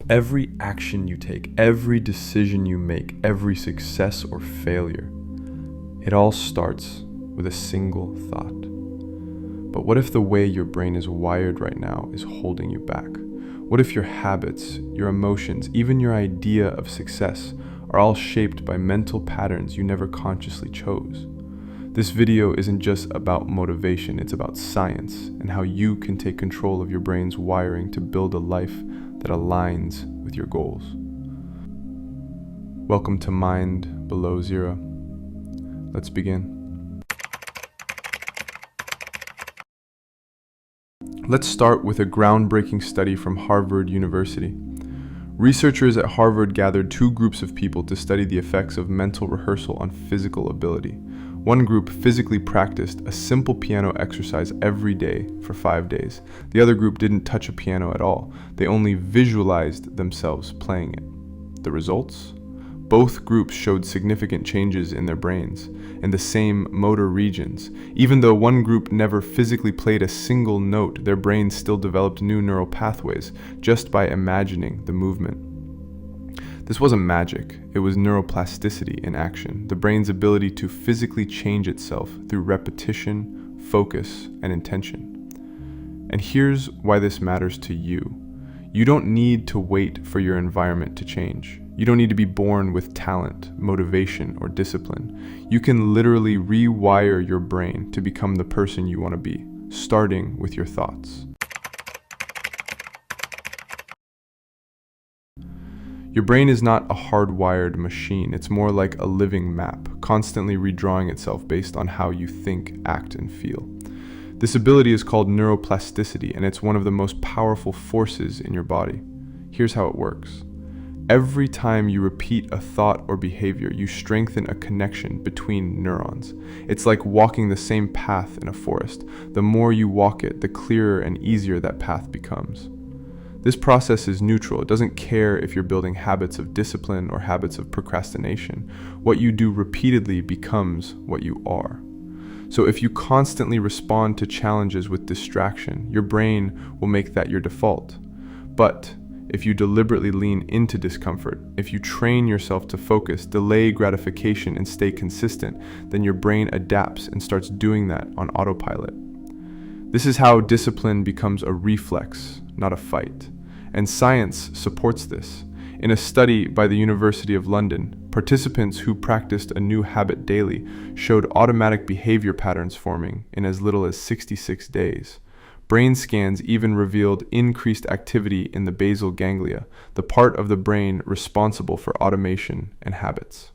Every action you take, every decision you make, every success or failure, it all starts with a single thought. But what if the way your brain is wired right now is holding you back? What if your habits, your emotions, even your idea of success are all shaped by mental patterns you never consciously chose? This video isn't just about motivation, it's about science and how you can take control of your brain's wiring to build a life that aligns with your goals. Welcome to Mind Below Zero. Let's begin. Let's start with a groundbreaking study from Harvard University. Researchers at Harvard gathered two groups of people to study the effects of mental rehearsal on physical ability. One group physically practiced a simple piano exercise every day for 5 days. The other group didn't touch a piano at all. They only visualized themselves playing it. The results? Both groups showed significant changes in their brains, in the same motor regions. Even though one group never physically played a single note, their brains still developed new neural pathways just by imagining the movement. This wasn't magic, it was neuroplasticity in action, the brain's ability to physically change itself through repetition, focus, and intention. And here's why this matters to you. You don't need to wait for your environment to change. You don't need to be born with talent, motivation, or discipline. You can literally rewire your brain to become the person you want to be, starting with your thoughts. Your brain is not a hardwired machine, it's more like a living map, constantly redrawing itself based on how you think, act, and feel. This ability is called neuroplasticity, and it's one of the most powerful forces in your body. Here's how it works. Every time you repeat a thought or behavior, you strengthen a connection between neurons. It's like walking the same path in a forest. The more you walk it, the clearer and easier that path becomes. This process is neutral. It doesn't care if you're building habits of discipline or habits of procrastination. What you do repeatedly becomes what you are. So if you constantly respond to challenges with distraction, your brain will make that your default. But if you deliberately lean into discomfort, if you train yourself to focus, delay gratification, and stay consistent, then your brain adapts and starts doing that on autopilot. This is how discipline becomes a reflex, not a fight. And science supports this. In a study by the University of London, participants who practiced a new habit daily showed automatic behavior patterns forming in as little as 66 days. Brain scans even revealed increased activity in the basal ganglia, the part of the brain responsible for automation and habits.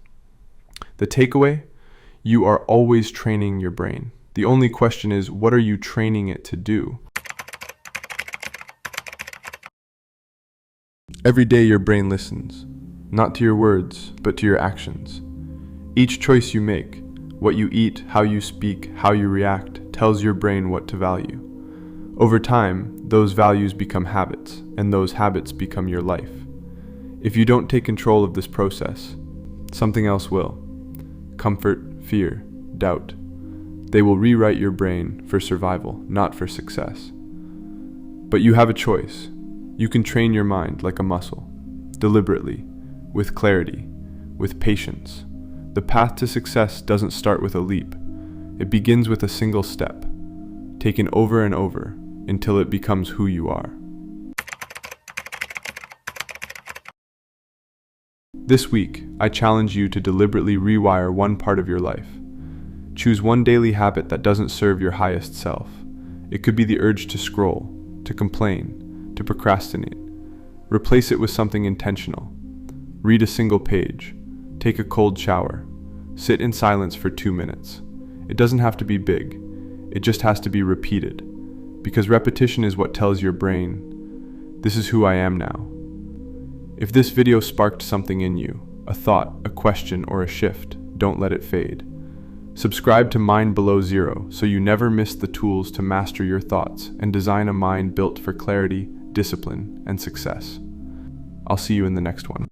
The takeaway? You are always training your brain. The only question is, what are you training it to do? Every day your brain listens, not to your words, but to your actions. Each choice you make, what you eat, how you speak, how you react, tells your brain what to value. Over time, those values become habits, and those habits become your life. If you don't take control of this process, something else will. Comfort, fear, doubt. They will rewrite your brain for survival, not for success. But you have a choice. You can train your mind like a muscle, deliberately, with clarity, with patience. The path to success doesn't start with a leap. It begins with a single step, taken over and over until it becomes who you are. This week, I challenge you to deliberately rewire one part of your life. Choose one daily habit that doesn't serve your highest self. It could be the urge to scroll, to complain, to procrastinate. Replace it with something intentional. Read a single page. Take a cold shower. Sit in silence for 2 minutes. It doesn't have to be big. It just has to be repeated. Because repetition is what tells your brain, this is who I am now. If this video sparked something in you, a thought, a question, or a shift, don't let it fade. Subscribe to Mind Below Zero so you never miss the tools to master your thoughts and design a mind built for clarity, discipline, and success. I'll see you in the next one.